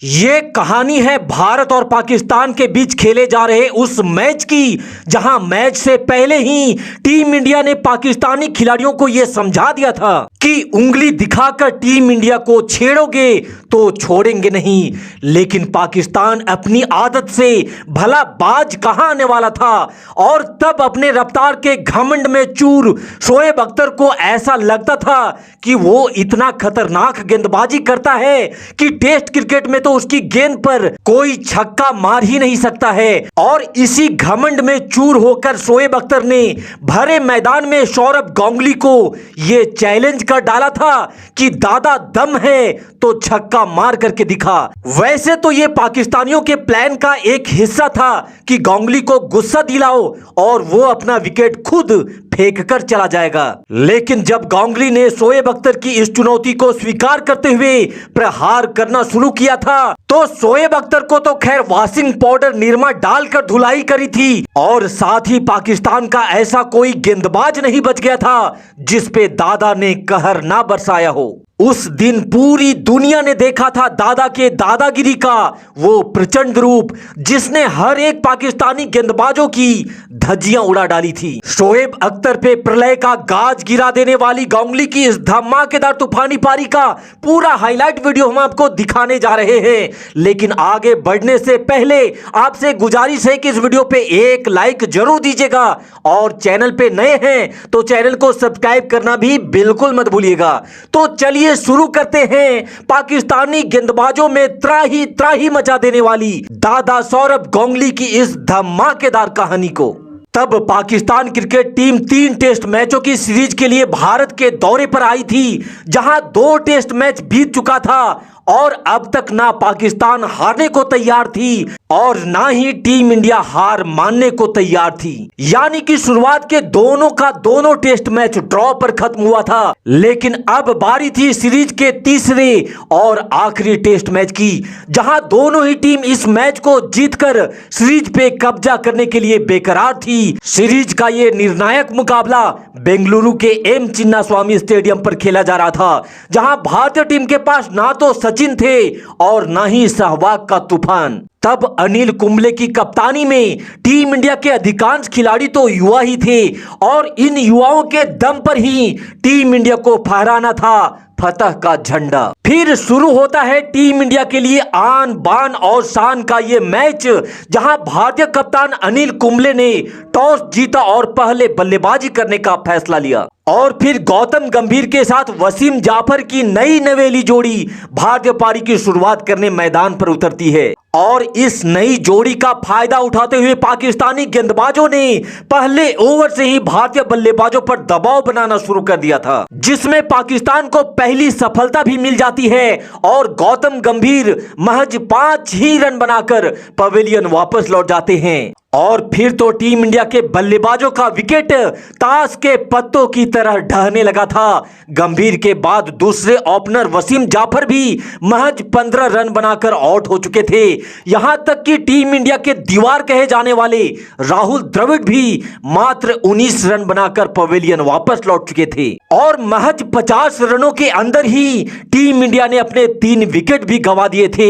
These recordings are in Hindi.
ये कहानी है भारत और पाकिस्तान के बीच खेले जा रहे उस मैच की, जहां मैच से पहले ही टीम इंडिया ने पाकिस्तानी खिलाड़ियों को यह समझा दिया था कि उंगली दिखाकर टीम इंडिया को छेड़ोगे तो छोड़ेंगे नहीं। लेकिन पाकिस्तान अपनी आदत से भला बाज कहां आने वाला था, और तब अपने रफ्तार के घमंड में चूर शोएब अख्तर को ऐसा लगता था कि वो इतना खतरनाक गेंदबाजी करता है कि टेस्ट क्रिकेट में तो उसकी गेंद पर कोई छक्का मार ही नहीं सकता है। और इसी घमंड में चूर होकर शोएब अख्तर ने भरे मैदान में सौरभ गांगुली को यह चैलेंज कर डाला था कि दादा दम है तो छक्का मार करके दिखा। वैसे तो यह पाकिस्तानियों के प्लान का एक हिस्सा था कि गांगुली को गुस्सा दिलाओ और वो अपना विकेट खुद फेंक कर चला जाएगा। लेकिन जब गांगुली ने शोएब अख्तर की इस चुनौती को स्वीकार करते हुए प्रहार करना शुरू किया था, तो शोएब अख्तर को तो खैर वॉशिंग पाउडर निरमा डालकर धुलाई करी थी, और साथ ही पाकिस्तान का ऐसा कोई गेंदबाज नहीं बच गया था जिस पे दादा ने कहर ना बरसाया हो। उस दिन पूरी दुनिया ने देखा था दादा के दादागिरी का वो प्रचंड रूप, जिसने हर एक पाकिस्तानी गेंदबाजों की धज्जियां उड़ा डाली थी। शोएब अख्तर पे प्रलय का गाज गिरा देने वाली गांगुली की इस धमाकेदार तूफानी पारी का पूरा हाईलाइट वीडियो हम आपको दिखाने जा रहे हैं। लेकिन आगे बढ़ने से पहले आपसे गुजारिश है कि इस वीडियो पे एक लाइक जरूर दीजिएगा, और चैनल पे नए हैं तो चैनल को सब्सक्राइब करना भी बिल्कुल मत भूलिएगा। तो चलिए शुरू करते हैं पाकिस्तानी गेंदबाजों में त्राही मचा देने वाली दादा सौरभ गांगुली की इस धमाकेदार कहानी को। तब पाकिस्तान क्रिकेट टीम 3 टेस्ट मैचों की सीरीज के लिए भारत के दौरे पर आई थी, जहां 2 टेस्ट मैच बीत चुका था और अब तक ना पाकिस्तान हारने को तैयार थी और ना ही टीम इंडिया हार मानने को तैयार थी। यानी कि शुरुआत के दोनों का दोनों टेस्ट मैच ड्रॉ पर खत्म हुआ था। लेकिन अब बारी थी सीरीज के तीसरे और आखिरी टेस्ट मैच की, जहां दोनों ही टीम इस मैच को जीतकर सीरीज पे कब्जा करने के लिए बेकरार थी। सीरीज का ये निर्णायक मुकाबला बेंगलुरु के एम चिन्नास्वामी स्टेडियम पर खेला जा रहा था, जहां भारतीय टीम के पास ना तो सचिन थे और ना ही सहवाग का तूफान। तब अनिल कुंबले की कप्तानी में टीम इंडिया के अधिकांश खिलाड़ी तो युवा ही थे, और इन युवाओं के दम पर ही टीम इंडिया को फहराना था फतह का झंडा। फिर शुरू होता है टीम इंडिया के लिए आन बान और शान का ये मैच, जहां भारतीय कप्तान अनिल कुंबले ने टॉस जीता और पहले बल्लेबाजी करने का फैसला लिया। और फिर गौतम गंभीर के साथ वसीम जाफर की नई नवेली जोड़ी भारतीय पारी की शुरुआत करने मैदान पर उतरती है, और इस नई जोड़ी का फायदा उठाते हुए पाकिस्तानी गेंदबाजों ने पहले ओवर से ही भारतीय बल्लेबाजों पर दबाव बनाना शुरू कर दिया था, जिसमें पाकिस्तान को पहली सफलता भी मिल जाती है और गौतम गंभीर महज 5 ही रन बनाकर पवेलियन वापस लौट जाते हैं। और फिर तो टीम इंडिया के बल्लेबाजों का विकेट ताश के पत्तों की तरह ढहने लगा था। गंभीर के बाद दूसरे ओपनर वसीम जाफर भी महज 15 रन बनाकर आउट हो चुके थे। यहां तक कि टीम इंडिया के दीवार कहे जाने वाले राहुल द्रविड़ भी मात्र 19 रन बनाकर पवेलियन वापस लौट चुके थे, और महज 50 रनों के अंदर ही टीम इंडिया ने अपने 3 विकेट भी गंवा दिए थे।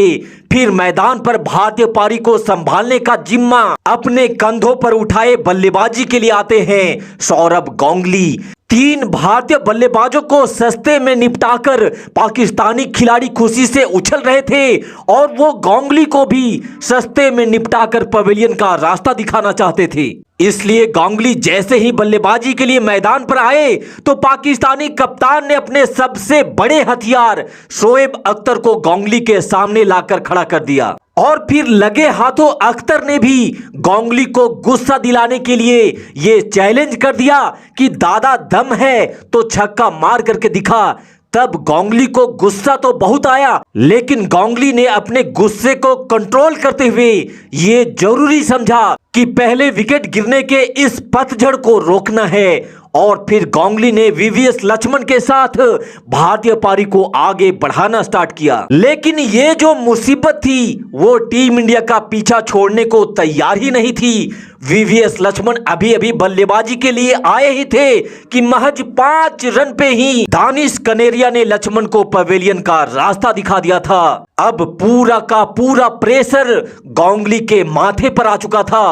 फिर मैदान पर भारतीय पारी को संभालने का जिम्मा अपने कंधों पर उठाए बल्लेबाजी के लिए आते हैं सौरभ गांगुली। 3 भारतीय बल्लेबाजों को सस्ते में निपटाकर पाकिस्तानी खिलाड़ी खुशी से उछल रहे थे, और वो गांगुली को भी सस्ते में निपटाकर पवेलियन का रास्ता दिखाना चाहते थे। इसलिए गांगुली जैसे ही बल्लेबाजी के लिए मैदान पर आए तो पाकिस्तानी कप्तान ने अपने सबसे बड़े हथियार शोएब अख्तर को गांगुली के सामने लाकर खड़ा कर दिया, और फिर लगे हाथों अख्तर ने भी गांगुली को गुस्सा दिलाने के लिए ये चैलेंज कर दिया कि दादा दम है तो छक्का मार करके दिखा। तब गांगुली को गुस्सा तो बहुत आया, लेकिन गांगुली ने अपने गुस्से को कंट्रोल करते हुए ये जरूरी समझा कि पहले विकेट गिरने के इस पतझड़ को रोकना है, और फिर गांगुली ने वीवीएस लक्ष्मण के साथ भारतीय पारी को आगे बढ़ाना स्टार्ट किया। लेकिन ये जो मुसीबत थी वो टीम इंडिया का पीछा छोड़ने को तैयार ही नहीं थी। वीवीएस लक्ष्मण अभी अभी बल्लेबाजी के लिए आए ही थे कि महज 5 रन पे ही दानिश कनेरिया ने लक्ष्मण को पवेलियन का रास्ता दिखा दिया था। अब पूरा का पूरा प्रेशर गांगुली के माथे पर आ चुका था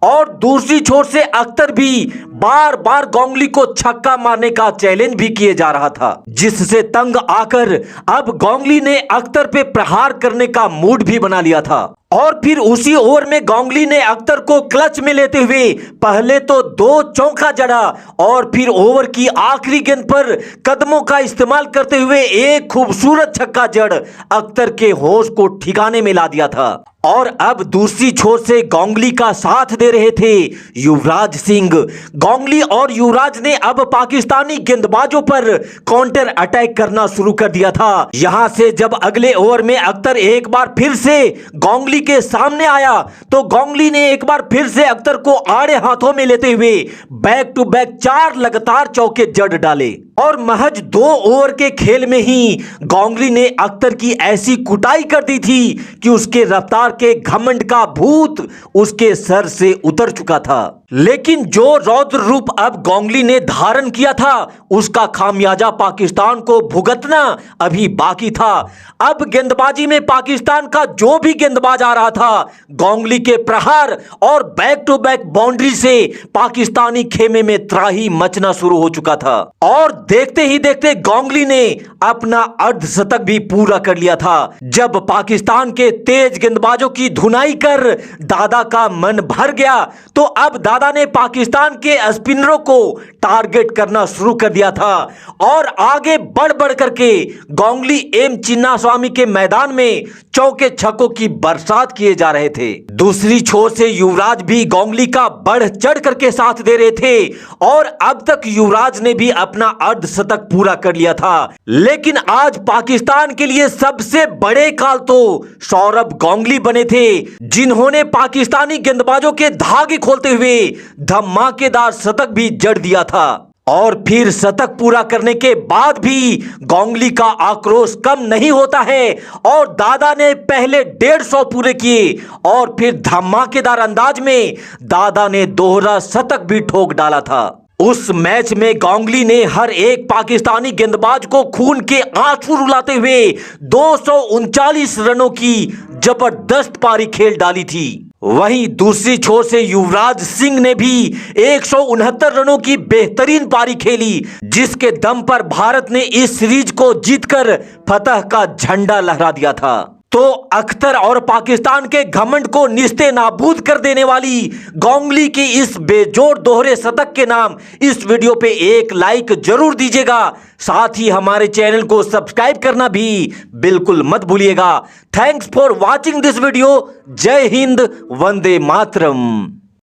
और दूसरी छोर से अख्तर भी बार बार गांगुली को छक्का मारने का चैलेंज भी किए जा रहा था, जिससे तंग आकर अब गांगुली ने अख्तर पे प्रहार करने का मूड भी बना लिया था। और फिर उसी ओवर में गांगुली ने अख्तर को क्लच में लेते हुए पहले तो 2 चौका जड़ा और फिर ओवर की आखिरी गेंद पर कदमों का इस्तेमाल करते हुए एक खूबसूरत छक्का जड़ अख्तर के होश को ठिकाने में ला दिया था। और अब दूसरी छोर से गांगुली का साथ दे रहे थे युवराज सिंह। गांगुली और युवराज ने अब पाकिस्तानी गेंदबाजों पर काउंटर अटैक करना शुरू कर दिया था। यहां से जब अगले ओवर में अख्तर एक बार फिर से गांगुली के सामने आया तो गांगुली ने एक बार फिर से अख्तर को आड़े हाथों में लेते हुए बैक टू बैक 4 लगातार चौके जड़ डाले और महज 2 ओवर के खेल में ही गांगुली ने अख्तर की ऐसी कुटाई कर दी थी कि उसके रफ्तार के घमंड का भूत उसके सर से उतर चुका था। लेकिन जो रौद्र रूप अब गांगुली ने धारण किया था उसका खामियाजा पाकिस्तान को भुगतना अभी बाकी था। अब गेंदबाजी में पाकिस्तान का जो भी गेंदबाज आ रहा था गांगुली के प्रहार और बैक टू बैक बाउंड्री से पाकिस्तानी खेमे में त्राही मचना शुरू हो चुका था। और देखते ही देखते गांगुली ने अपना अर्धशतक भी पूरा कर लिया था। जब पाकिस्तान के तेज गेंदबाजों की धुनाई कर दादा का मन भर गया तो अब दादा ने पाकिस्तान के स्पिनरों को टारगेट करना शुरू कर दिया था और आगे बढ़ बढ़ करके गांगुली एम चिन्नास्वामी के मैदान में चौके छक्कों की बरसात किए जा रहे थे। दूसरी छोर से युवराज भी गांगुली का बढ़ चढ़ करके साथ दे रहे थे और अब तक युवराज ने भी अपना अर्धशतक पूरा कर लिया था। लेकिन आज पाकिस्तान के लिए सबसे बड़े काल तो सौरभ गांगुली बने थे, जिन्होंने पाकिस्तानी गेंदबाजों के धागे खोलते हुए धमाकेदार शतक भी जड़ दिया था। और फिर शतक पूरा करने के बाद भी गांगुली का आक्रोश कम नहीं होता है और दादा ने पहले 150 पूरे किए और फिर धमाकेदार अंदाज में दादा ने दोहरा शतक भी ठोक डाला था। उस मैच में गांगुली ने हर एक पाकिस्तानी गेंदबाज को खून के आंसू रुलाते हुए 239 रनों की जबरदस्त पारी खेल डाली थी। वहीं दूसरी छोर से युवराज सिंह ने भी 169 रनों की बेहतरीन पारी खेली, जिसके दम पर भारत ने इस सीरीज को जीतकर फतह का झंडा लहरा दिया था। तो अख्तर और पाकिस्तान के घमंड को निस्ते नाबूद कर देने वाली गांगुली की इस बेजोड़ दोहरे शतक के नाम इस वीडियो पे एक लाइक जरूर दीजिएगा। साथ ही हमारे चैनल को सब्सक्राइब करना भी बिल्कुल मत भूलिएगा। Thanks for watching this video. जय हिंद, वंदे मातरम।